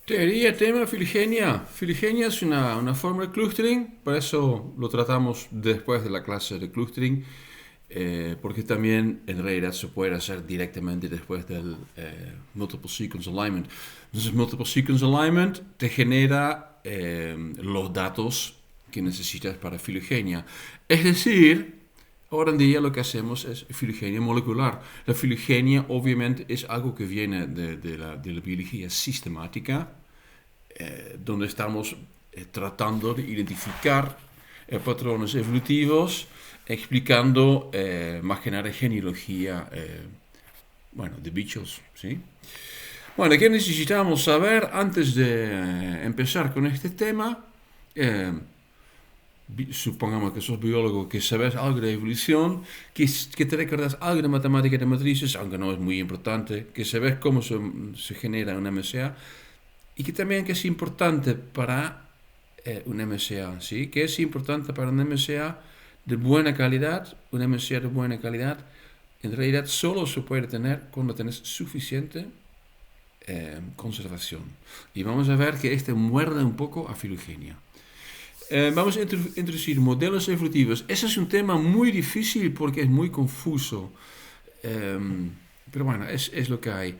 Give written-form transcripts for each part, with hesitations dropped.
Teoría, tema, filigenia. Filigenia es una forma de clustering, por eso lo tratamos después de la clase de clustering, porque también en realidad se puede hacer directamente después del Multiple Sequence Alignment. Entonces, Multiple Sequence Alignment te genera los datos que necesitas para filigenia. Es decir, ahora en día lo que hacemos es filigenia molecular. La filigenia obviamente es algo que viene de la biología sistemática, donde estamos tratando de identificar patrones evolutivos, explicando más que nada genealogía, bueno, de bichos, ¿sí? Bueno, ¿qué necesitamos saber antes de empezar con este tema? Eh, Supongamos que sos biólogo, que sabes algo de evolución, que te recuerdas algo de matemática de matrices, aunque no es muy importante, que sabes cómo se genera una MCA y que también que es importante para un MCA, ¿sí? Que es importante para un MCA de buena calidad, un MCA de buena calidad, en realidad solo se puede tener cuando tenés suficiente conservación. Y vamos a ver que este muerde un poco a filogenia. Vamos a introducir modelos evolutivos. Ese es un tema muy difícil porque es muy confuso. Pero bueno, es lo que hay.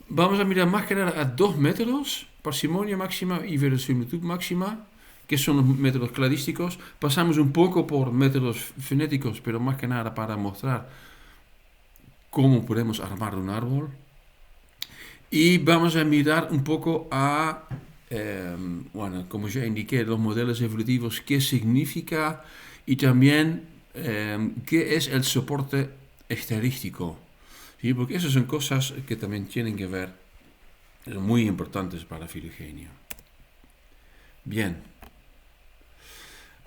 Vamos a mirar más que nada a dos métodos, parsimonia máxima y verosimilitud máxima, que son los métodos cladísticos. Pasamos un poco por métodos fonéticos, pero más que nada para mostrar cómo podemos armar un árbol. Y vamos a mirar un poco a, bueno, como ya indiqué, los modelos evolutivos, qué significa y también qué es el soporte estadístico. ¿Sí? Porque esas son cosas que también tienen que ver, muy importantes para filogenia. Bien.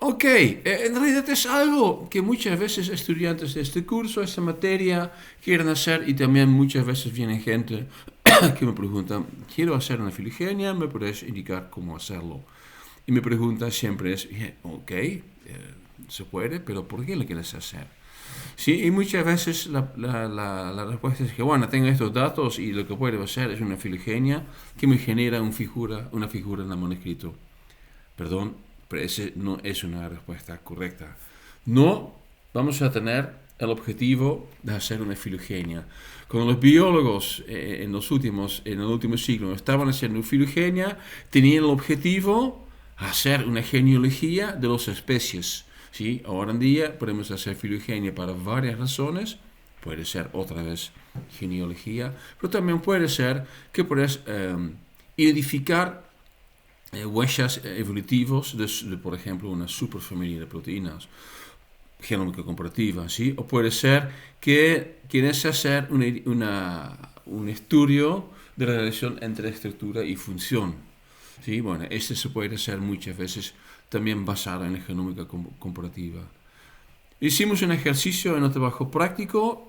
Ok, en realidad es algo que muchas veces estudiantes de este curso, esta materia, quieren hacer y también muchas veces viene gente que me pregunta, quiero hacer una filogenia, ¿me puedes indicar cómo hacerlo? Y mi pregunta siempre es, ok, se puede, pero ¿por qué lo quieres hacer? Sí, y muchas veces la respuesta es que, bueno, tengo estos datos y lo que puedo hacer es una filogenia que me genera una figura en el manuscrito. Perdón, pero esa no es una respuesta correcta. No vamos a tener el objetivo de hacer una filogenia. Cuando los biólogos en el último siglo estaban haciendo filogenia, tenían el objetivo de hacer una genealogía de las especies. ¿Sí? Ahora en día podemos hacer filogenia para varias razones. Puede ser otra vez genealogía, pero también puede ser que puedes identificar huellas evolutivos por ejemplo, una superfamilia de proteínas genómica comparativa, ¿sí? O puede ser que quieres hacer un estudio de la relación entre estructura y función, ¿sí? Bueno, este se puede hacer muchas veces también basado en la genómica comparativa. Hicimos un ejercicio en el trabajo práctico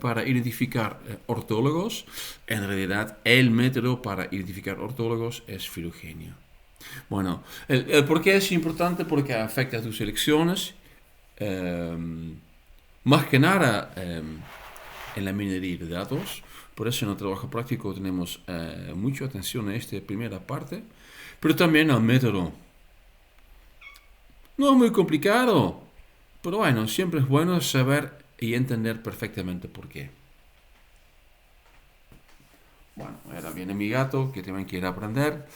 para identificar ortólogos. En realidad, el método para identificar ortólogos es filogenia. Bueno, el por qué es importante porque afecta a tus elecciones. eh, Más que nada en la minería de datos. Por eso en el trabajo práctico tenemos mucha atención a esta primera parte. Pero también al método. No es muy complicado. Pero bueno, siempre es bueno saber y entender perfectamente por qué. Bueno, ahora viene mi gato que también quiere aprender.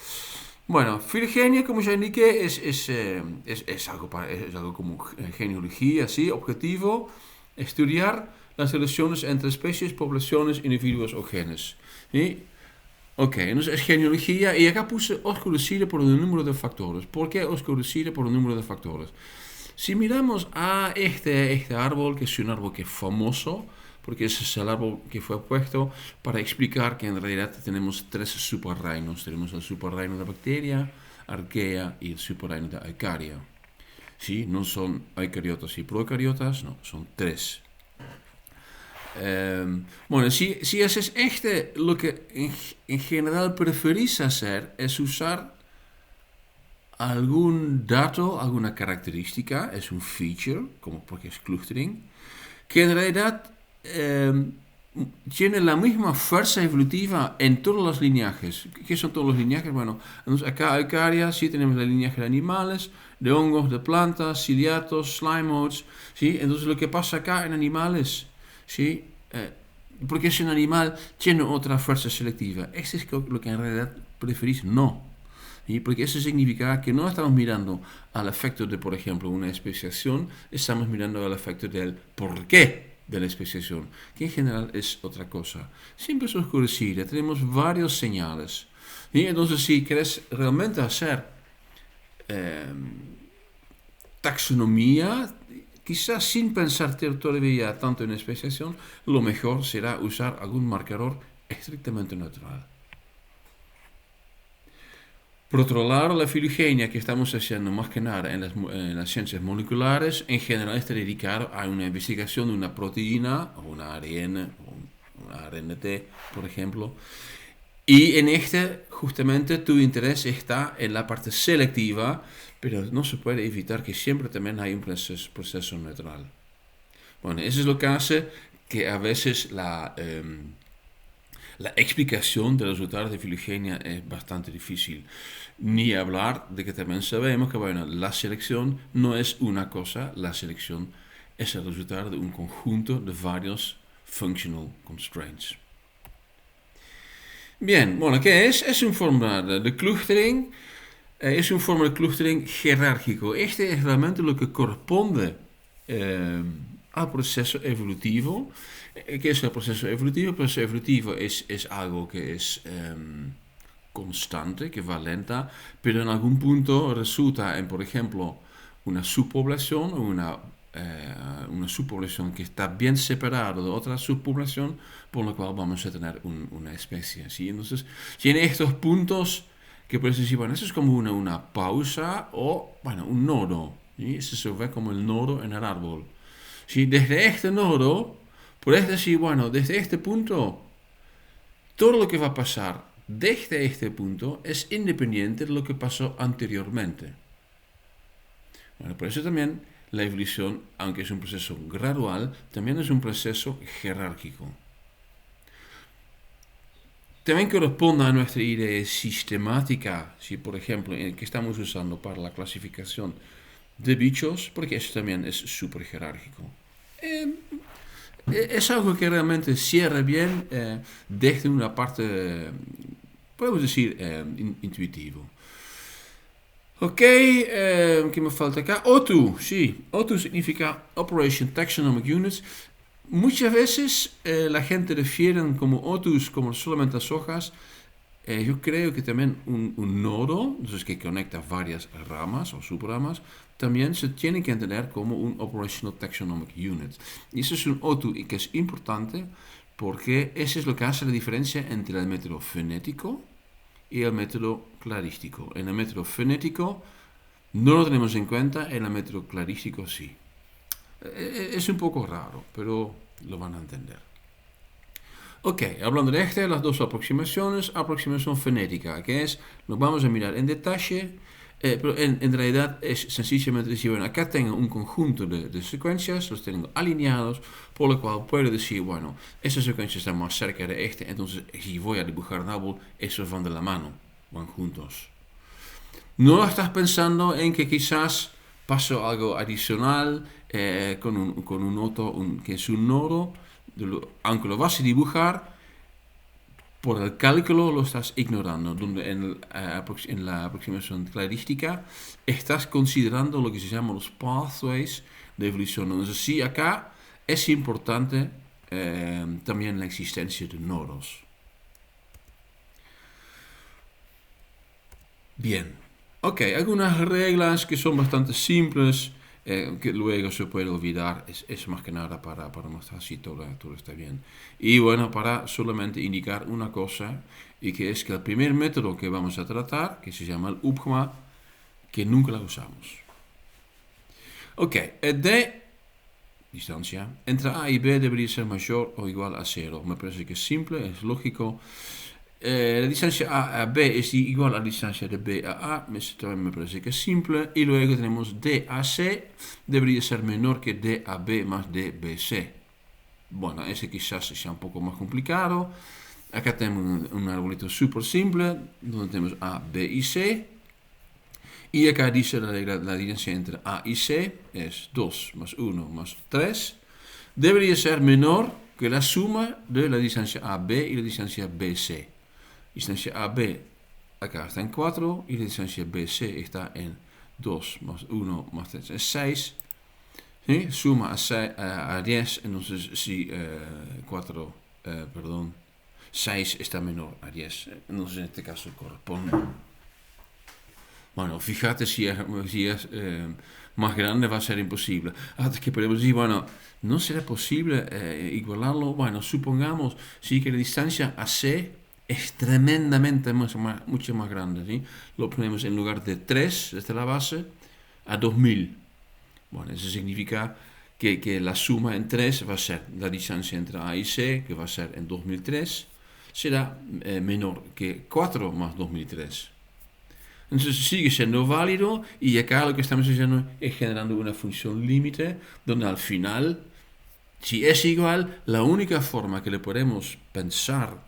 Bueno, filogenia, como ya indiqué, es algo como genealogía, ¿sí? Objetivo, estudiar las relaciones entre especies, poblaciones, individuos o genes. ¿Sí? Ok, entonces es genealogía y acá puse oscurecida por un número de factores. ¿Por qué oscurecida por un número de factores? Si miramos a este árbol, que es un árbol que es famoso, porque ese es el árbol que fue puesto para explicar que en realidad tenemos tres superreinos. Tenemos el superreino de la bacteria, arquea y el superreino de Eucaria. ¿Sí? No son eucariotas y procariotas, no, son tres. Bueno, si haces lo que en general preferís hacer es usar algún dato, alguna característica, es un feature, como porque es clustering, que en realidad tiene la misma fuerza evolutiva en todos los lineajes. ¿Qué son todos los lineajes? Bueno, entonces acá Eucaria sí tenemos el linaje de animales, de hongos, de plantas, ciliatos, slime modes, ¿sí? Entonces lo que pasa acá en animales, ¿sí? Porque si un animal tiene otra fuerza selectiva, ¿eso es lo que en realidad preferís? No. ¿Sí? Porque eso significa que no estamos mirando al efecto de, por ejemplo, una especiación, estamos mirando al efecto del por qué de la especiación, que en general es otra cosa. Siempre es oscurecida, tenemos varios señales. ¿Sí? Entonces, si querés realmente hacer taxonomía, quizás sin pensar todavía tanto en especiación, lo mejor será usar algún marcador estrictamente neutral. Por otro lado, la filogenia que estamos haciendo más que nada en las ciencias moleculares, en general está dedicada a una investigación de una proteína, o una ARN, o una RNT, por ejemplo. Y en justamente, tu interés está en la parte selectiva, pero no se puede evitar que siempre también hay un proceso neutral. Bueno, eso es lo que hace que a veces la explicación de los resultados de filogenia es bastante difícil. Ni hablar de que también sabemos que bueno, la selección no es una cosa, la selección es el resultado de un conjunto de varios functional constraints. Bien, bueno, ¿qué es? Es un forma de clustering, es un forma de clustering jerárquico. Este es realmente lo que corresponde al proceso evolutivo. ¿Qué es el proceso evolutivo? El proceso evolutivo es algo que es constante, que va lenta, pero en algún punto resulta en, por ejemplo, una subpoblación o una subpoblación que está bien separada de otra subpoblación, por lo cual vamos a tener una especie. ¿Sí? Entonces, tiene estos puntos que puedes decir, bueno, eso es como una pausa o, bueno, un nodo. ¿Sí? Eso se ve como el nodo en el árbol. ¿Sí? Desde este nodo, puedes decir, bueno, desde este punto, todo lo que va a pasar desde este punto es independiente de lo que pasó anteriormente. Bueno, por eso también la evolución, aunque es un proceso gradual, también es un proceso jerárquico. También corresponde a nuestra idea sistemática, si por ejemplo, que estamos usando para la clasificación de bichos, porque eso también es súper jerárquico. Es algo que realmente cierra bien desde una parte, podemos decir, intuitivo. Ok, ¿qué me falta acá? OTU, sí. OTU significa Operation Taxonomic Units. Muchas veces la gente refiere como OTUs como solamente las hojas. Yo creo que también un nodo, entonces que conecta varias ramas o subramas, también se tiene que entender como un Operational Taxonomic Unit. Y eso es un OTU y que es importante porque eso es lo que hace la diferencia entre el método fonético y el método clarístico. En el método fonético no lo tenemos en cuenta, en el método clarístico sí. Es un poco raro, pero lo van a entender. Ok, hablando de las dos aproximaciones, aproximación fonética, que es, nos vamos a mirar en detalle, pero en realidad es sencillamente decir, bueno, acá tengo un conjunto de secuencias, los tengo alineados, por lo cual puedo decir, bueno, esta secuencia está más cerca de esta, entonces si voy a dibujar un árbol, esos van de la mano, van juntos. No estás pensando en que quizás pasó algo adicional con un otro, que es un nodo, aunque lo vas a dibujar, por el cálculo lo estás ignorando, donde en la aproximación cladística estás considerando lo que se llama los pathways de evolución. Entonces sí, acá es importante también la existencia de nodos. Bien, ok, algunas reglas que son bastante simples, que luego se puede olvidar, es más que nada para mostrar si todo está bien. Y bueno, para solamente indicar una cosa, y que es que el primer método que vamos a tratar, que se llama el UPGMA, que nunca la usamos. Ok, de distancia entre A y B debería ser mayor o igual a 0. Me parece que es simple, es lógico. La distancia A a B es igual a la distancia de B a A, esto también me parece que es simple. Y luego tenemos D a C, debería ser menor que D a B más D b C. Bueno, ese quizás sea un poco más complicado. Acá tenemos un arbolito súper simple, donde tenemos A, B y C. Y acá dice la regla, la distancia entre A y C es 2 más 1 más 3. Debería ser menor que la suma de la distancia AB y la distancia BC. Distancia AB acá está en 4 y la distancia BC está en 2 más 1 más 3 es 6. ¿Sí? Suma a 10, entonces si 6 está menor a 10, entonces en este caso corresponde. Bueno, fíjate si es más grande va a ser imposible. Hasta que podemos decir, bueno, no será posible igualarlo. Bueno, supongamos sí que la distancia a C es tremendamente mucho más grande. ¿Sí? Lo ponemos en lugar de 3 desde la base a 2000. Bueno, eso significa que la suma en 3 va a ser la distancia entre A y C, que va a ser en 2003, será menor que 4 más 2003. Entonces sigue siendo válido y acá lo que estamos haciendo es generando una función límite donde al final, si es igual, la única forma que le podemos pensar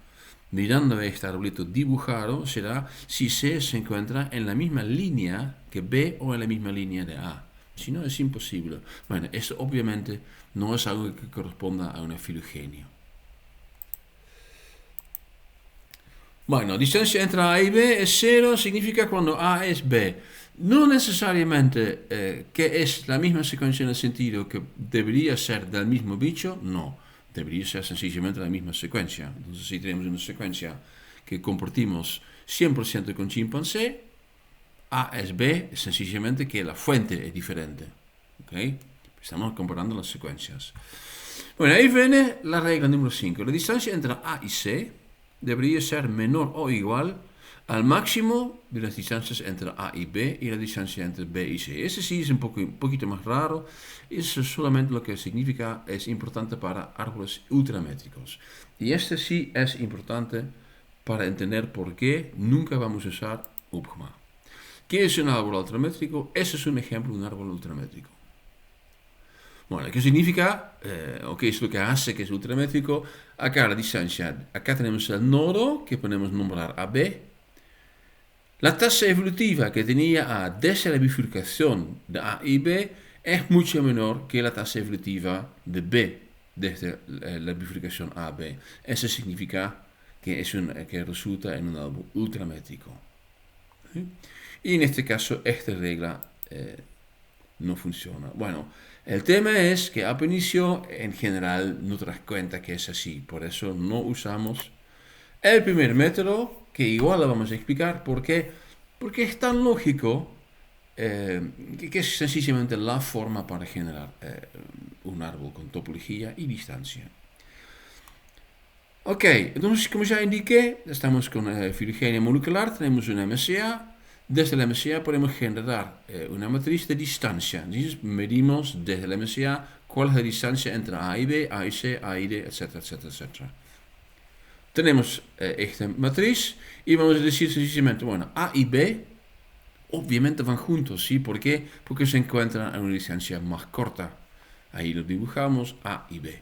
mirando a este arbolito dibujado será si C se encuentra en la misma línea que B o en la misma línea de A. Si no, es imposible. Bueno, esto obviamente no es algo que corresponda a una filogenia. Bueno, distancia entre A y B es 0, significa cuando A es B. No necesariamente que es la misma secuencia en el sentido que debería ser del mismo bicho, no. Debería ser sencillamente la misma secuencia. Entonces, si tenemos una secuencia que compartimos 100% con chimpancé, A es B, sencillamente que la fuente es diferente. ¿Okay? Estamos comparando las secuencias. Bueno, ahí viene la regla número 5. La distancia entre A y C debería ser menor o igual al máximo de las distancias entre A y B y la distancia entre B y C. Ese sí es un poquito más raro. Eso solamente lo que significa es importante para árboles ultramétricos. Y este sí es importante para entender por qué nunca vamos a usar UPGMA. ¿Qué es un árbol ultramétrico? Ese es un ejemplo de un árbol ultramétrico. Bueno, ¿qué significa? ¿O qué es lo que hace que es ultramétrico? Acá la distancia, acá tenemos el nodo que podemos nombrar AB. La tasa evolutiva que tenía A desde la bifurcación de A y B es mucho menor que la tasa evolutiva de B desde la bifurcación AB. Eso significa que resulta en un árbol ultramétrico. ¿Sí? Y en este caso esta regla no funciona. Bueno, el tema es que al inicio en general no te das cuenta que es así. Por eso no usamos el primer método, que igual lo vamos a explicar. ¿Por qué? Porque es tan lógico que es sencillamente la forma para generar un árbol con topología y distancia. Ok, entonces como ya indiqué, estamos con filogenia molecular, tenemos una MCA. Desde la MCA podemos generar una matriz de distancia. Entonces medimos desde la MCA cuál es la distancia entre A y B, A y C, A y D, etcétera, etcétera, etcétera. Tenemos esta matriz y vamos a decir sencillamente, bueno, A y B obviamente van juntos, ¿sí? ¿Por qué? Porque se encuentran a una distancia más corta. Ahí lo dibujamos, A y B.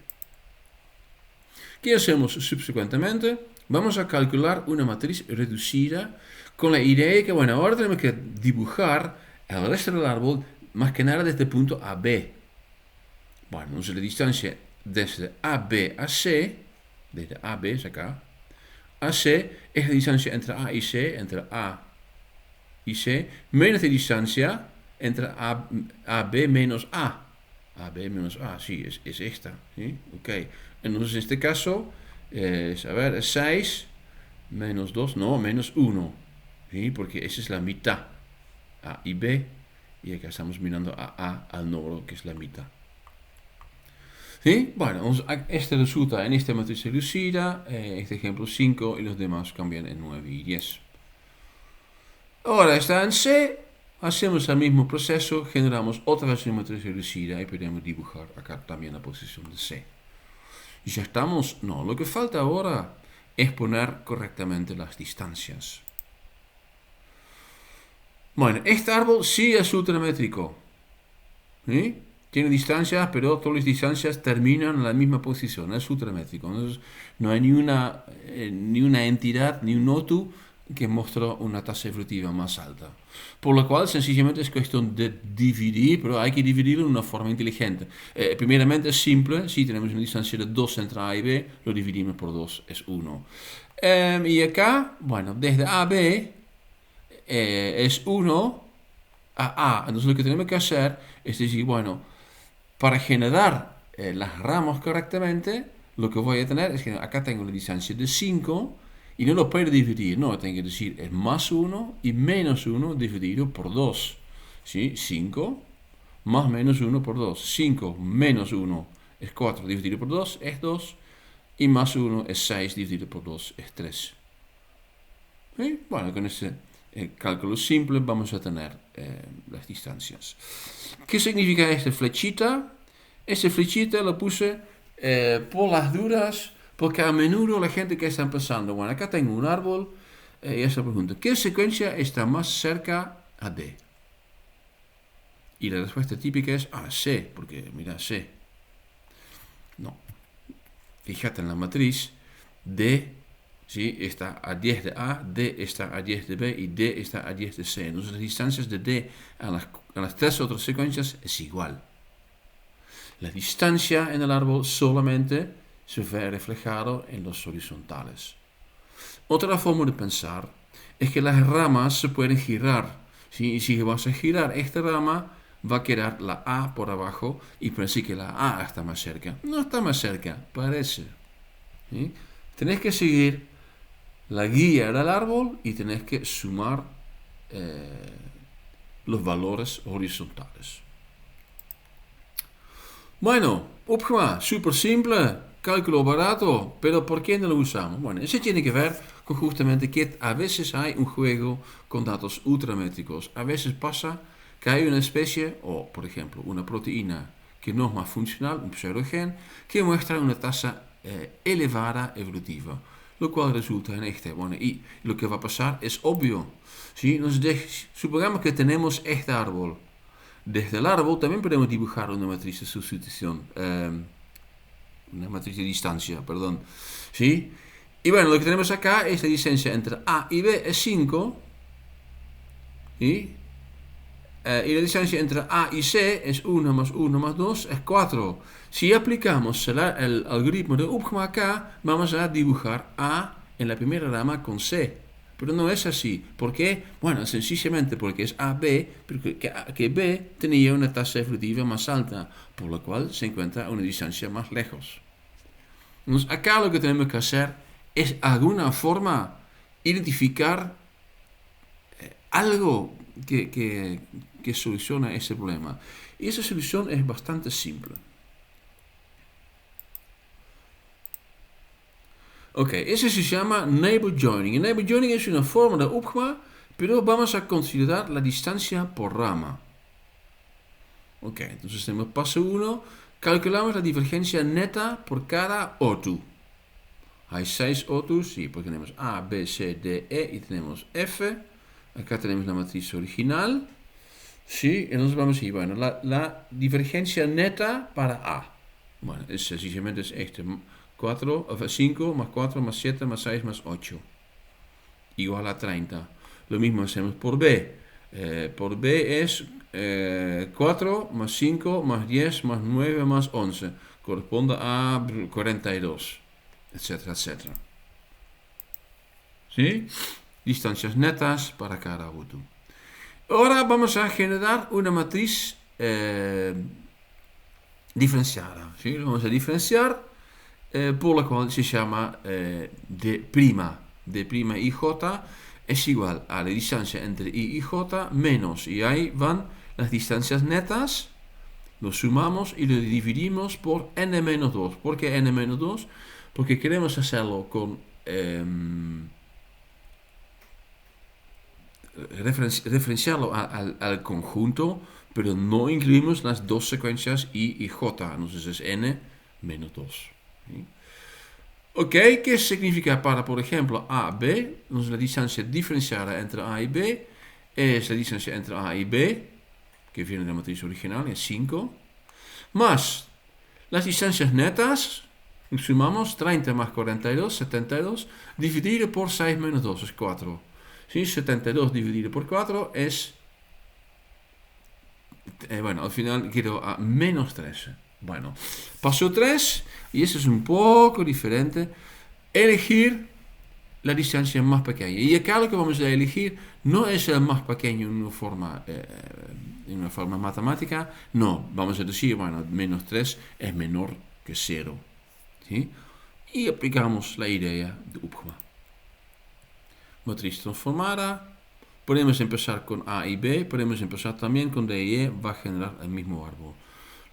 ¿Qué hacemos subsecuentemente? Vamos a calcular una matriz reducida con la idea que, bueno, ahora tenemos que dibujar el resto del árbol más que nada desde el punto AB. Bueno, entonces la distancia desde AB a C, desde AB es acá, a C es la distancia entre A y C, entre A y C, menos la distancia entre AB menos A. AB menos A, sí, es esta. ¿Sí? Ok, entonces en este caso es 6 menos 2, no, menos 1. ¿Sí? Porque esa es la mitad, A y B, y acá estamos mirando a A al nodo, que es la mitad. ¿Sí? Bueno, este resulta en esta matriz reducida, este ejemplo 5, y los demás cambian en 9 y 10. Ahora está en C, hacemos el mismo proceso, generamos otra vez una matriz reducida y podemos dibujar acá también la posición de C. Y ya estamos, no, lo que falta ahora es poner correctamente las distancias. Bueno, este árbol sí es ultramétrico. ¿Sí? tiene distancias, pero todas las distancias terminan en la misma posición, es ultramétrico. Entonces, no hay ni una entidad, ni un nodo que muestra una tasa evolutiva más alta. Por lo cual, sencillamente es cuestión de dividir, pero hay que dividirlo de una forma inteligente. Primeramente es simple, si tenemos una distancia de 2 entre A y B, lo dividimos por 2, es 1. Y acá, bueno, desde A a B es 1 a A. Entonces lo que tenemos que hacer es decir, bueno, para generar las ramas correctamente, lo que voy a tener es que acá tengo la distancia de 5 y no lo puedo dividir, no, tengo que decir es más 1 y menos 1 dividido por 2. ¿Sí? 5 más menos 1 por 2. 5 menos 1 es 4 dividido por 2 es 2 y más 1 es 6 dividido por 2 es 3. ¿Sí? Bueno, con este cálculo simple vamos a tener las distancias. ¿Qué significa esta flechita? Esta flechita la puse por las dudas, porque a menudo la gente que está pensando, bueno, acá tengo un árbol, y esa pregunta, ¿qué secuencia está más cerca a D? Y la respuesta típica es C, porque mira C. No. Fíjate en la matriz, D, ¿sí?, está a 10 de A, D está a 10 de B y D está a 10 de C. Entonces las distancias de D a las tres otras secuencias es igual. La distancia en el árbol solamente se ve reflejado en los horizontales. Otra forma de pensar es que las ramas se pueden girar. ¿Sí? Y si vas a girar esta rama, va a quedar la A por abajo y parece que la A está más cerca. No está más cerca, parece. ¿Sí? Tenés que seguir la guía del árbol y tenés que sumar los valores horizontales. Bueno, opgemaakt, super simple, cálculo barato, pero ¿por qué no lo usamos? Bueno, eso tiene que ver con justamente que a veces hay un juego con datos ultramétricos. A veces pasa que hay una especie, o por ejemplo una proteína que no es más funcional, un pseudogen, que muestra una tasa elevada evolutiva, lo cual resulta en este. Bueno, y lo que va a pasar es obvio. ¿Sí? Supongamos que tenemos este árbol. Desde el árbol también podemos dibujar una matriz de sustitución, una matriz de distancia, perdón. ¿Sí? Y bueno, lo que tenemos acá es la distancia entre A y B es 5. ¿Sí? Y la distancia entre A y C es 1 más 1 más 2 es 4. Si aplicamos el algoritmo de opgemaakt acá, vamos a dibujar A en la primera rama con C. Pero no es así. ¿Por qué? Bueno, sencillamente porque es AB, porque que B tenía una tasa evolutiva más alta, por lo cual se encuentra a una distancia más lejos. Entonces, acá lo que tenemos que hacer es, de alguna forma, identificar algo que soluciona ese problema. Y esa solución es bastante simple. Ok, eso se llama neighbor joining. El neighbor joining es una forma de opgemaakt, pero vamos a considerar la distancia por rama. Ok, entonces tenemos paso 1. Calculamos la divergencia neta por cada OTU. Hay 6 OTUs, sí, porque tenemos A, B, C, D, E y tenemos F. Acá tenemos la matriz original. Sí, entonces vamos a ir, bueno, la divergencia neta para A. Bueno, sencillamente es este. 5 más 4 más 7 más 6 más 8 igual a 30. Lo mismo hacemos por B. Por B es 4 más 5 más 10 más 9 más 11. Corresponde a 42, etcétera, etcétera. ¿Sí? Distancias netas para cada OTU. Ahora vamos a generar una matriz diferenciada. ¿Sí? Vamos a diferenciar por la cual se llama D'. D'Ij es igual a la distancia entre I y J menos, y ahí van las distancias netas, lo sumamos y lo dividimos por n-2. ¿Por qué n-2? Porque queremos hacerlo con referenciarlo al conjunto, pero no incluimos las dos secuencias I y J, entonces es n-2. ¿Sí? Ok, ¿qué significa para, por ejemplo, A, B? Entonces la distancia diferenciada entre A y B es la distancia entre A y B, que viene de la matriz original, es 5. Más las distancias netas, sumamos 30 más 42, 72, dividido por 6 menos 2 es 4. ¿Sí? 72 dividido por 4 es, bueno, al final quiero a menos 13. Bueno, paso 3, y eso es un poco diferente, elegir la distancia más pequeña. Y acá lo que vamos a elegir no es el más pequeño en una forma matemática, no, vamos a decir, bueno, menos 3 es menor que 0. ¿Sí? Y aplicamos la idea de Upgma. Matriz transformada. Podemos empezar con A y B, podemos empezar también con D y E, va a generar el mismo árbol.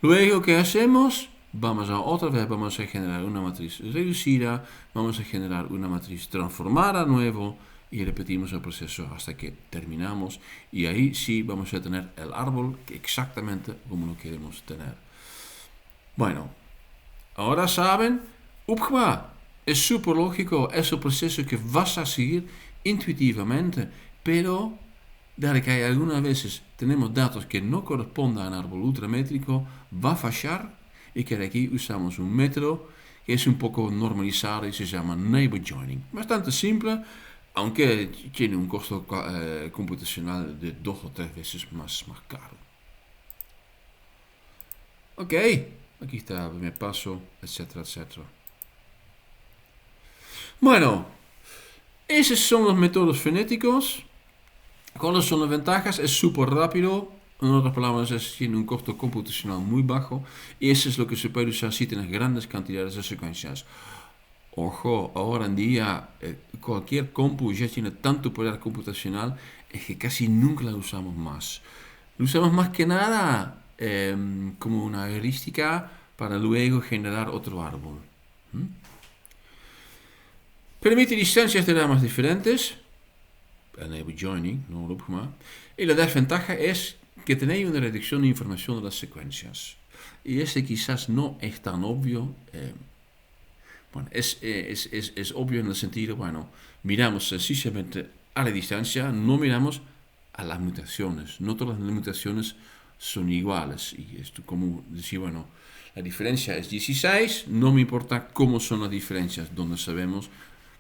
Luego, ¿qué hacemos? Vamos a generar una matriz reducida, vamos a generar una matriz transformada nuevo y repetimos el proceso hasta que terminamos. Y ahí sí vamos a tener el árbol exactamente como lo queremos tener. Bueno, ahora saben, Upgma es súper lógico, es el proceso que vas a seguir intuitivamente, pero dado que hay algunas veces tenemos datos que no corresponden al árbol ultramétrico, va a fallar y que aquí usamos un método que es un poco normalizado y se llama neighbor joining. Bastante simple, aunque tiene un costo computacional de 2 o 3 veces más caro. Ok, aquí está el primer paso, etcétera, etcétera. Bueno, esos son los métodos fonéticos. ¿Cuáles son las ventajas? Es súper rápido. En otras palabras, tiene un costo computacional muy bajo. Y eso es lo que se puede usar si tienes grandes cantidades de secuencias. Ojo, ahora en día cualquier compu ya tiene tanto poder computacional es que casi nunca la usamos más. Lo usamos más que nada como una heurística para luego generar otro árbol. Permite distancias de ramas diferentes, el neighbor joining, no lo Upgma. Y la desventaja es que tenéis una reducción de información de las secuencias. Y este quizás no es tan obvio. Bueno, es obvio en el sentido, bueno, miramos sencillamente a la distancia, no miramos a las mutaciones. No todas las mutaciones son iguales. Y esto como decir, bueno, la diferencia es 16, no me importa cómo son las diferencias, donde sabemos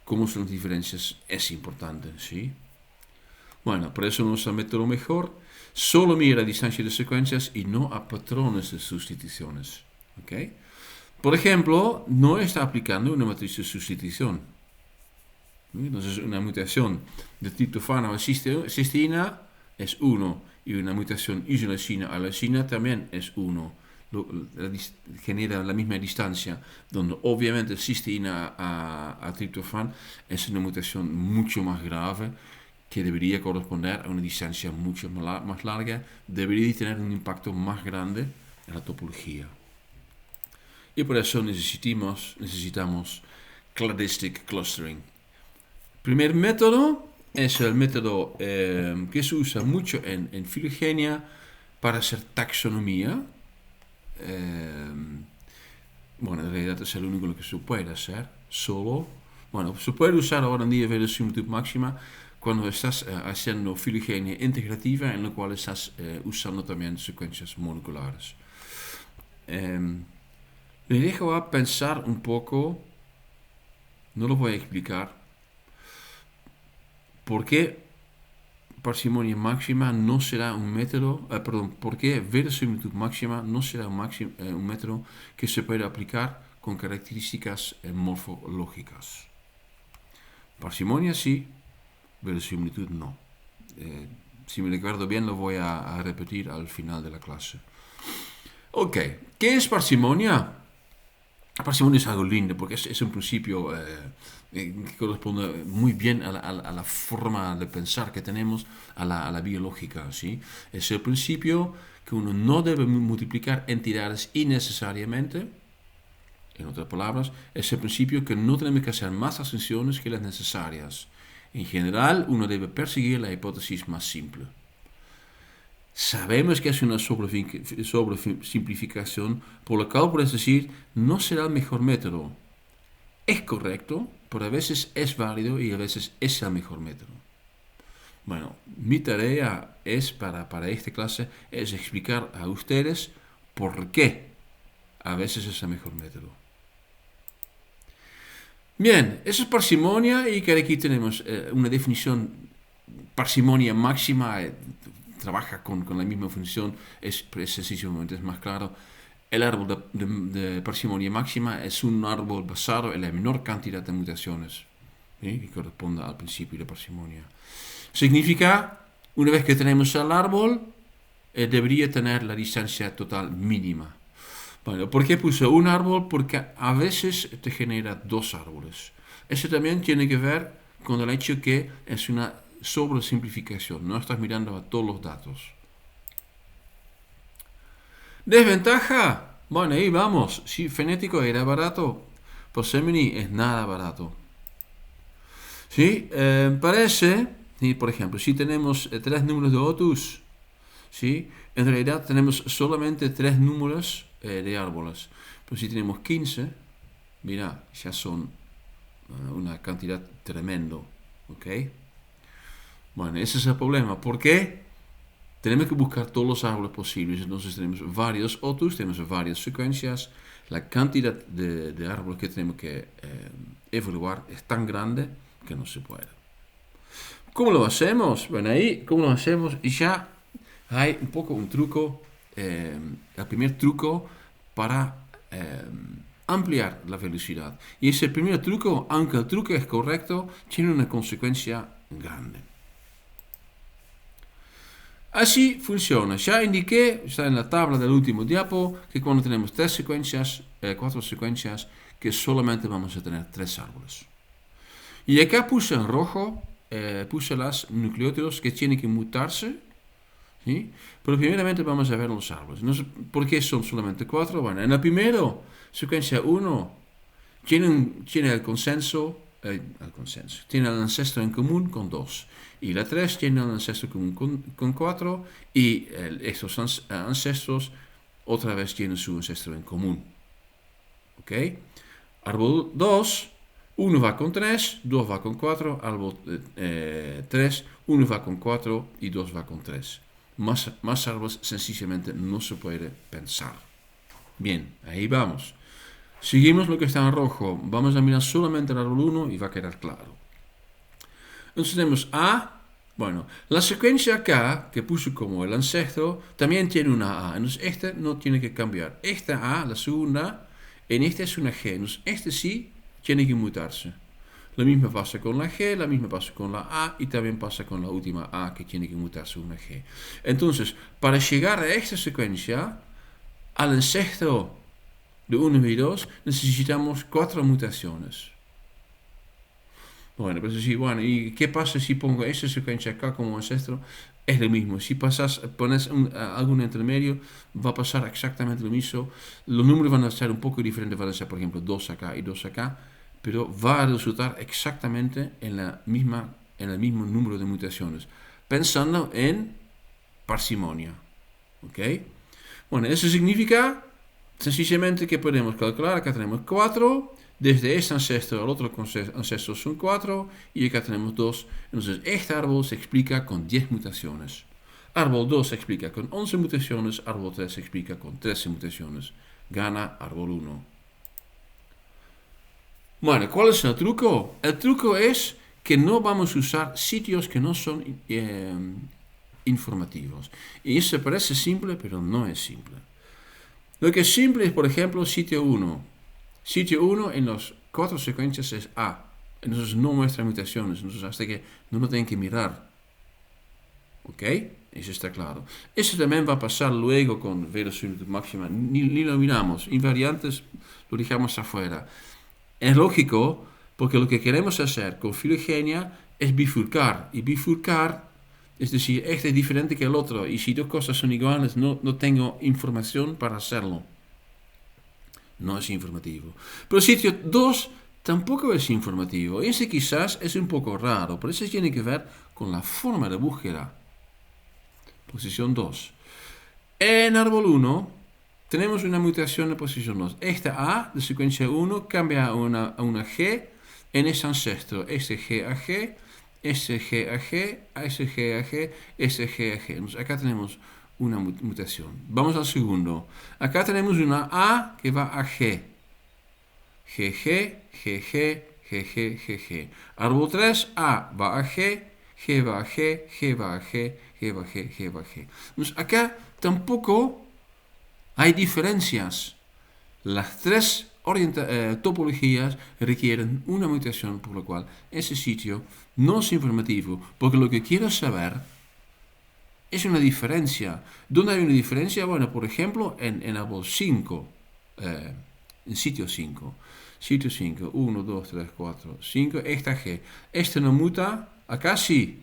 cómo son las diferencias es importante, ¿sí? Bueno, por eso nuestro método mejor solo mira la distancia de secuencias y no a patrones de sustituciones. ¿Okay? Por ejemplo, no está aplicando una matriz de sustitución. Entonces, una mutación de triptofano a cisteína es 1 y una mutación isoleucina a leucina también es 1. Genera la misma distancia, donde obviamente cisteína a triptofano es una mutación mucho más grave que debería corresponder a una distancia mucho más larga, debería tener un impacto más grande en la topología. Y por eso necesitamos cladistic clustering. Primer método es el método que se usa mucho en filogenia para hacer taxonomía. Bueno, en realidad es el único que se puede hacer solo. Bueno, se puede usar ahora en día verosimilitud máxima cuando estás haciendo filogenia integrativa, en la cual estás usando también secuencias moleculares. Le dejo a pensar un poco, no lo voy a explicar, por qué parsimonia máxima no será un método, por qué verosimilitud máxima no será un método que se puede aplicar con características morfológicas. Parsimonia sí, verosimilitud no. Si me recuerdo bien, lo voy a repetir al final de la clase. Ok, ¿qué es parsimonia? Parsimonia es algo lindo porque es un principio que corresponde muy bien a la forma de pensar que tenemos, a la biológica, ¿sí? Es el principio que uno no debe multiplicar entidades innecesariamente. En otras palabras, es el principio que no tenemos que hacer más ascensiones que las necesarias. En general, uno debe perseguir la hipótesis más simple. Sabemos que es una sobresimplificación, por lo cual puedes decir, no será el mejor método. Es correcto, pero a veces es válido y a veces es el mejor método. Bueno, mi tarea es para esta clase es explicar a ustedes por qué A veces es el mejor método. Bien, eso es parsimonia y que aquí tenemos una definición. Parsimonia máxima trabaja con la misma función, es sencillamente es más claro. El árbol de parsimonia máxima es un árbol basado en la menor cantidad de mutaciones, ¿sí? Que corresponde al principio de parsimonia. Significa, una vez que tenemos el árbol, debería tener la distancia total mínima. Bueno, ¿por qué puse un árbol? Porque a veces te genera dos árboles. Eso también tiene que ver con el hecho que es una sobresimplificación. No estás mirando a todos los datos. Desventaja. Bueno, ahí vamos. Si Fenético era barato, Posemini es nada barato. ¿Sí? Parece, ¿sí? Por ejemplo, si tenemos 3 números de Otus, ¿sí? En realidad tenemos solamente 3 números de árboles. Pero si tenemos 15, mira, ya son una cantidad tremendo. ¿Ok? Bueno, ese es el problema. ¿Por qué? Tenemos que buscar todos los árboles posibles. Entonces tenemos varios Otus, tenemos varias secuencias. La cantidad de árboles que tenemos que evaluar es tan grande que no se puede. ¿Cómo lo hacemos? Bueno, ahí, ¿cómo lo hacemos? Ya hay un poco un truco, el primer truco para ampliar la velocidad. Y ese primer truco, aunque el truco es correcto, tiene una consecuencia grande. Así funciona. Ya indiqué, está en la tabla del último diapo, que cuando tenemos 4 secuencias, que solamente vamos a tener 3 árboles. Y acá puse en rojo, puse los nucleótidos que tienen que mutarse, ¿sí? Pero primeramente vamos a ver los árboles. No sé por qué son solamente 4. Bueno, en la primera secuencia 1 tiene el consenso, tiene el ancestro en común con 2. Y la 3 tiene el ancestro común con 4. Y estos ancestros otra vez tienen su ancestro en común. ¿Ok? Árbol 2, 1 va con 3, 2 va con 4. Árbol 3, 1 va con 4 y 2 va con 3. Más árboles sencillamente no se puede pensar. Bien, ahí vamos. Seguimos lo que está en rojo. Vamos a mirar solamente el árbol 1 y va a quedar claro. Entonces tenemos A. Bueno, la secuencia K, que puse como el ancestro, también tiene una A. Entonces esta no tiene que cambiar. Esta A, la segunda, en esta es una G. Entonces este sí tiene que mutarse. Lo mismo pasa con la G, lo mismo pasa con la A y también pasa con la última A que tiene que mutarse una G. Entonces, para llegar a esta secuencia, al ancestro de 1 y 2, necesitamos 4 mutaciones. Bueno, pues sí, bueno, ¿y qué pasa si pongo esta secuencia acá como ancestro? Es lo mismo. Si pones algún intermedio, va a pasar exactamente lo mismo. Los números van a ser un poco diferentes, van a ser, por ejemplo, 2 acá y 2 acá, pero va a resultar exactamente en el mismo número de mutaciones, pensando en parsimonia. ¿Ok? Bueno, eso significa sencillamente que podemos calcular, acá tenemos 4, desde este ancestro al otro ancestro son 4, y acá tenemos 2. Entonces este árbol se explica con 10 mutaciones. Árbol 2 se explica con 11 mutaciones, árbol 3 se explica con 13 mutaciones. Gana árbol 1. Bueno, ¿cuál es el truco? El truco es que no vamos a usar sitios que no son informativos. Y eso parece simple, pero no es simple. Lo que es simple es, por ejemplo, sitio 1. Sitio 1 en las 4 secuencias es A. Entonces no muestra mutaciones. Entonces hasta que no lo tienen que mirar. ¿Ok? Eso está claro. Eso también va a pasar luego con verosimilitud máxima. Ni lo miramos. Invariantes lo dejamos afuera. Es lógico, porque lo que queremos hacer con filogenia es bifurcar. Y bifurcar, es decir, este es diferente que el otro. Y si dos cosas son iguales, no tengo información para hacerlo. No es informativo. Pero sitio 2 tampoco es informativo. Ese quizás es un poco raro, pero eso tiene que ver con la forma de búsqueda. Posición 2. En árbol 1 tenemos una mutación de posición 2. Esta A de secuencia 1 cambia a una G en ese ancestro. Este G a G, este G a G, este G a G, este G a G. Entonces acá tenemos una mutación. Vamos al segundo. Acá tenemos una A que va a G. GG, GG, GG, GG. Árbol 3, A va a G, G va a G, G va a G, G va a G, G va a G. Entonces acá tampoco hay diferencias. Las tres topologías requieren una mutación, por lo cual ese sitio no es informativo, porque lo que quiero saber es una diferencia. ¿Dónde hay una diferencia? Bueno, por ejemplo, en árbol 5, en sitio 5. Sitio 5, 1, 2, 3, 4, 5, esta G. Este no muta, acá sí.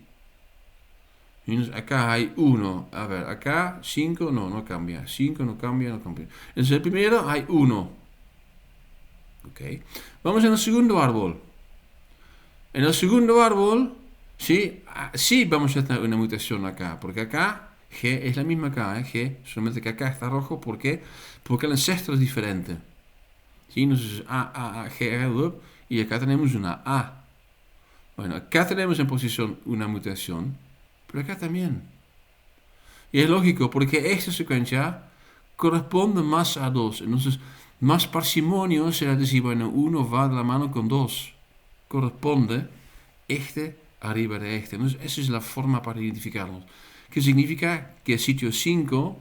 Acá hay 1, a ver, acá 5, no cambia. 5 no cambia, no cambia. Entonces el primero hay 1. Ok. Vamos en el segundo árbol. En el segundo árbol, sí vamos a tener una mutación acá, porque acá G es la misma acá, G, solamente que acá está rojo, ¿por qué? Porque el ancestro es diferente. ¿Sí? Entonces A, G, y acá tenemos una A. Bueno, acá tenemos en posición una mutación, pero acá también. Y es lógico, porque esta secuencia corresponde más a 2. Entonces, más parsimonio será decir, bueno, 1 va de la mano con 2. Corresponde este arriba de este. Entonces, esa es la forma para identificarlos. Que significa que el sitio 5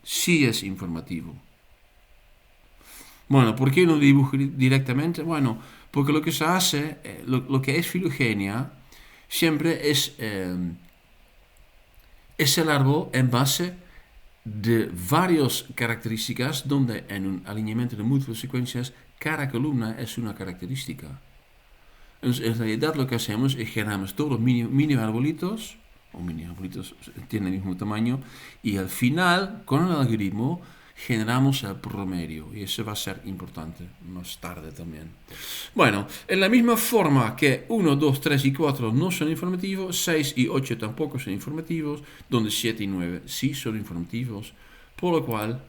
sí es informativo. Bueno, ¿por qué no dibujo directamente? Bueno, porque lo que se hace, lo que es filogenia, siempre es el árbol en base de varias características, donde en un alineamiento de múltiples secuencias, cada columna es una característica. Entonces, en realidad lo que hacemos es generamos todos los mini arbolitos, o mini arbolitos tienen el mismo tamaño, y al final, con el algoritmo, generamos el promedio, y eso va a ser importante más tarde también. Bueno, en la misma forma que 1, 2, 3 y 4 no son informativos, 6 y 8 tampoco son informativos, donde 7 y 9 sí son informativos, por lo cual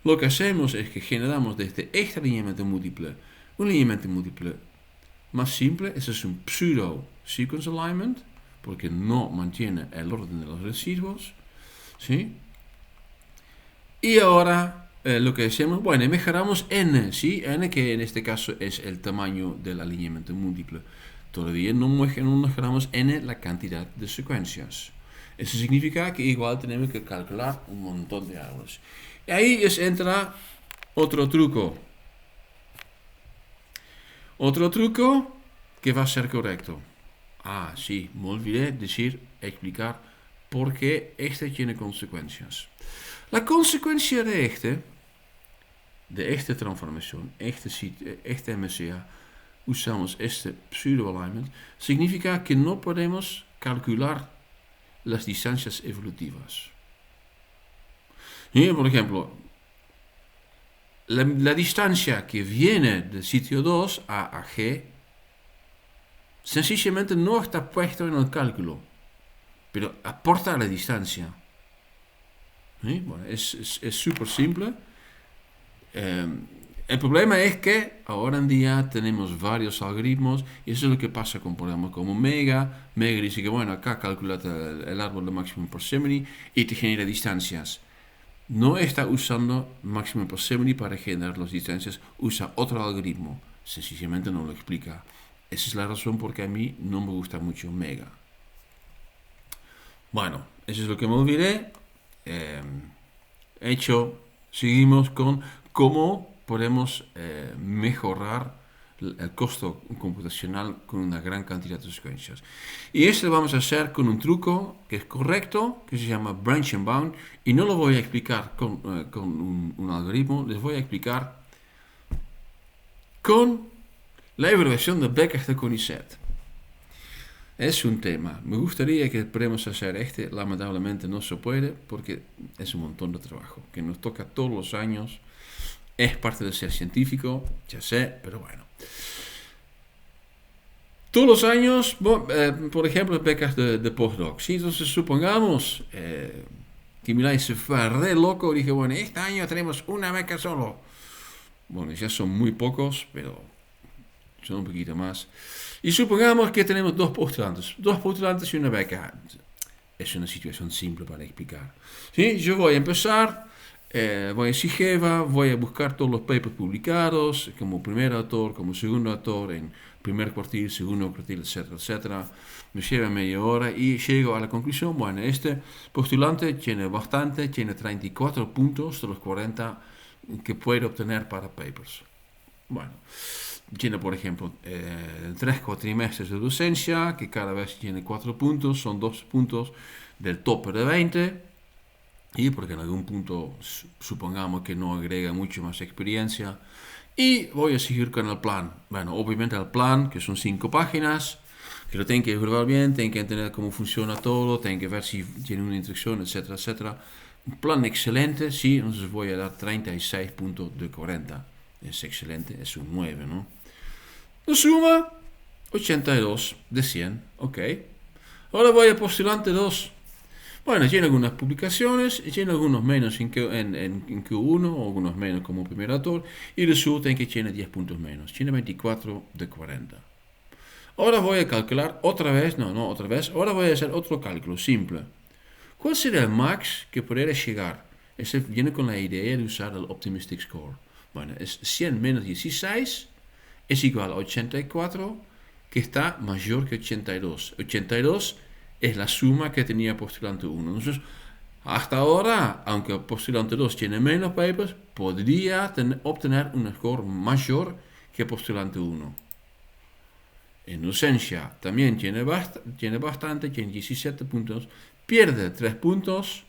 lo que hacemos es que generamos desde este alineamiento múltiple un alineamiento múltiple más simple. Ese es un pseudo sequence alignment, porque no mantiene el orden de los residuos, ¿sí? Y ahora lo que hacemos, bueno, mejoramos n, ¿sí? N, que en este caso es el tamaño del alineamiento múltiple. Todavía no mejoramos n, la cantidad de secuencias. Eso significa que igual tenemos que calcular un montón de árboles. Y ahí entra otro truco. Otro truco que va a ser correcto. Ah, sí, me olvidé explicar por qué este tiene consecuencias. La consecuencia de esta transformación, este MCA, usamos este pseudo-alignment, significa que no podemos calcular las distancias evolutivas. Y, por ejemplo, la distancia que viene del sitio 2 a G, sencillamente no está puesto en el cálculo, pero aporta a la distancia. ¿Sí? Bueno, es súper simple. El problema es que ahora en día tenemos varios algoritmos, y eso es lo que pasa con programas como Mega. Mega dice que, bueno, acá calcula el árbol de maximum proximity y te genera distancias. No está usando maximum proximity para generar las distancias, usa otro algoritmo. Sencillamente no lo explica. Esa es la razón por qué a mí no me gusta mucho Mega. Bueno, eso es lo que me olvidé. Seguimos con cómo podemos mejorar el costo computacional con una gran cantidad de secuencias. Y esto lo vamos a hacer con un truco que es correcto, que se llama branch and bound, y no lo voy a explicar con un algoritmo, les voy a explicar con la evaluación de Beckers de CONICET. Es un tema. Me gustaría que podamos hacer lamentablemente no se puede porque es un montón de trabajo que nos toca todos los años. Es parte de ser científico, ya sé, pero bueno. Todos los años, por ejemplo, becas de postdoc. ¿Sí? Entonces supongamos que Milay se fue re loco y dije, bueno, este año tenemos una beca solo. Bueno, ya son muy pocos, pero son un poquito más. Y supongamos que tenemos dos postulantes y una beca. es una situación simple para explicar. ¿Sí? Yo voy a empezar, voy a Sigeva, voy a buscar todos los papers publicados, como primer autor, como segundo autor, en primer cuartil, segundo cuartil, etcétera, etcétera. Me lleva media hora y llego a la conclusión, bueno, este postulante tiene 34 puntos de los 40 que puede obtener para papers. Bueno, tiene, por ejemplo, 3 cuatrimestres de docencia, que cada vez tiene 4 puntos, son 2 puntos del tope de 20, y porque en algún punto supongamos que no agrega mucho más experiencia, y voy a seguir con el plan. Bueno, obviamente el plan, que son 5 páginas, que lo tengo que evaluar bien, tengo que entender cómo funciona todo, tengo que ver si tiene una instrucción, etcétera, etcétera. Un plan excelente, sí, entonces voy a dar 36 puntos de 40. Es excelente, es un 9, ¿no? La suma, 82 de 100, ok. Ahora voy a postulante 2. Bueno, tiene algunas publicaciones, tiene algunos menos en Q1, o algunos menos como primer autor, y resulta en que tiene 10 puntos menos, tiene 24 de 40. Ahora voy a calcular otra vez, no otra vez, ahora voy a hacer otro cálculo simple. ¿Cuál será el max que podrá llegar? Ese viene con la idea de usar el Optimistic Score. Bueno, es 100 menos 16 es igual a 84, que está mayor que 82. 82 es la suma que tenía postulante 1. Entonces, hasta ahora, aunque postulante 2 tiene menos papers, podría obtener un score mayor que postulante 1. En docencia también tiene bastante, tiene 17 puntos, pierde 3 puntos,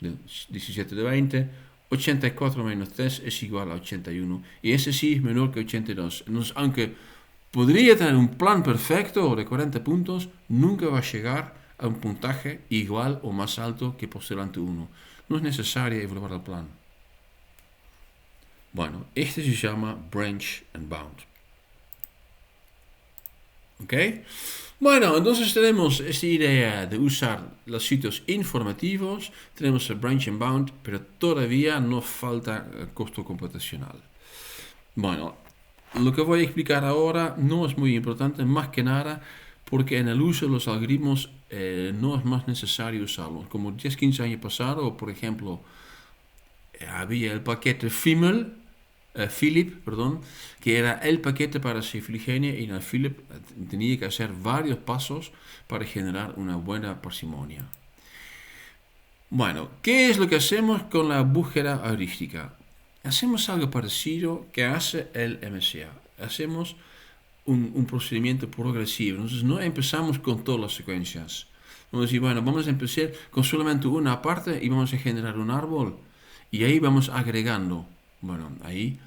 17 de 20, 84 menos 3 es igual a 81, y ese sí es menor que 82. Entonces, aunque podría tener un plan perfecto de 40 puntos, nunca va a llegar a un puntaje igual o más alto que postulante 1. No es necesario evaluar el plan. Bueno, este se llama Branch and Bound. ¿Ok? Bueno, entonces tenemos esta idea de usar los sitios informativos, tenemos el Branch and Bound, pero todavía nos falta costo computacional. Bueno, lo que voy a explicar ahora no es muy importante, más que nada porque en el uso de los algoritmos no es más necesario usarlos. Como 10-15 años pasados, por ejemplo, había el paquete Philip, que era el paquete para cefalogenia, y en el Philip tenía que hacer varios pasos para generar una buena parsimonia. Bueno, ¿qué es lo que hacemos con la búsqueda heurística? Hacemos algo parecido que hace el MCA. Hacemos un procedimiento progresivo. Entonces no empezamos con todas las secuencias. Vamos a decir, bueno, vamos a empezar con solamente una parte y vamos a generar un árbol. Y ahí vamos agregando. Bueno, ahí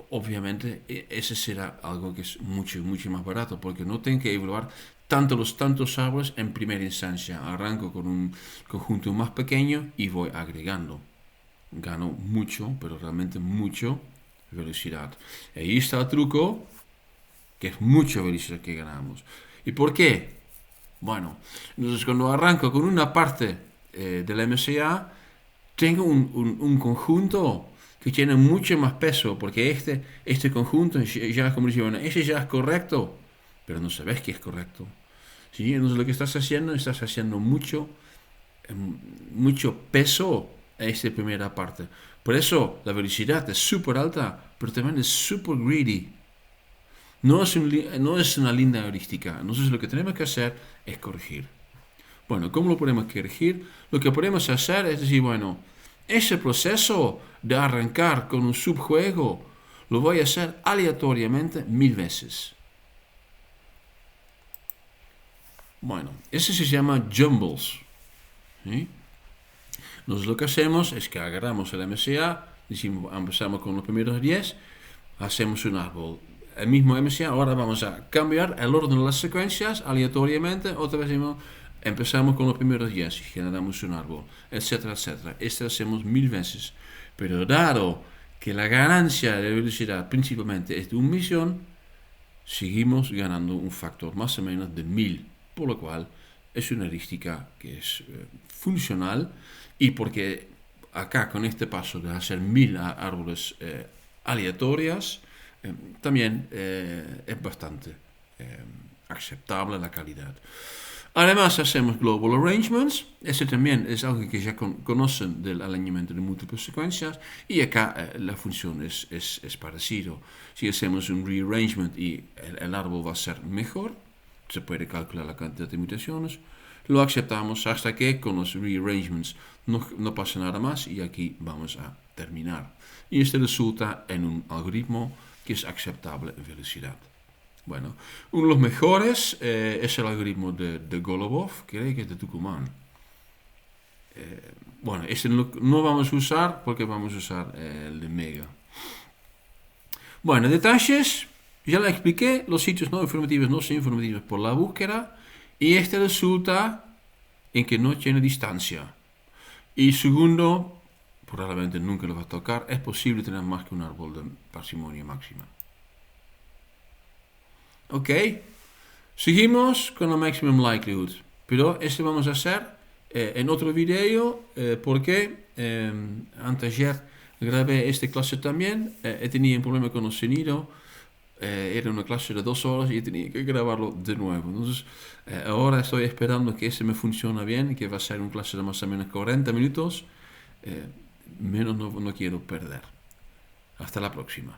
obviamente ese será algo que es mucho, mucho más barato, porque no tengo que evaluar tantos árboles en primera instancia. Arranco con un conjunto más pequeño y voy agregando. Gano mucho, pero realmente mucho velocidad. Ahí está el truco, que es mucha velocidad que ganamos. ¿Y por qué? Bueno, entonces cuando arranco con una parte del MCA, tengo un conjunto que tiene mucho más peso, porque este conjunto ya, como dice, bueno, ese ya es correcto, pero no sabes que es correcto. ¿Sí? Entonces lo que estás haciendo mucho peso a esta primera parte. Por eso la velocidad es súper alta, pero también es súper greedy. No es una linda heurística. Entonces lo que tenemos que hacer es corregir. Bueno, ¿cómo lo podemos corregir? Lo que podemos hacer es decir, bueno, ese proceso de arrancar con un subjuego lo voy a hacer aleatoriamente 1000 veces. Bueno, ese se llama jumbles. ¿Sí? Entonces lo que hacemos es que agarramos el MCA, decimos, empezamos con los primeros 10, hacemos un árbol. El mismo MCA, ahora vamos a cambiar el orden de las secuencias aleatoriamente, otra vez empezamos con los primeros 10 y generamos un árbol, etcétera, etcétera. Esto hacemos 1000 veces. Pero dado que la ganancia de velocidad principalmente es de 1 millón, seguimos ganando un factor más o menos de 1000, por lo cual es una heurística que es funcional, y porque acá con este paso de hacer 1000 árboles aleatorias, también es bastante aceptable la calidad. Además hacemos global arrangements. Este también es algo que ya conocen del alineamiento de múltiples secuencias. Y acá la función es parecido. Si hacemos un rearrangement y el árbol va a ser mejor, se puede calcular la cantidad de mutaciones. Lo aceptamos hasta que con los rearrangements no pasa nada más y aquí vamos a terminar. Y este resulta en un algoritmo que es aceptable en velocidad. Bueno, uno de los mejores es el algoritmo de Golubov, creo que es de Tucumán. Bueno, este no vamos a usar porque vamos a usar el de Mega. Bueno, detalles, ya le expliqué, los sitios no informativos no son informativos por la búsqueda y este resulta en que no tiene distancia. Y segundo, probablemente nunca lo va a tocar, es posible tener más que un árbol de parsimonia máxima. Ok, seguimos con la maximum likelihood, pero esto vamos a hacer en otro video porque anteayer grabé esta clase también, he tenido un problema con el sonido, era una clase de 2 horas y tenía que grabarlo de nuevo. Entonces ahora estoy esperando que este me funcione bien, que va a ser una clase de más o menos 40 minutos, menos no quiero perder. Hasta la próxima.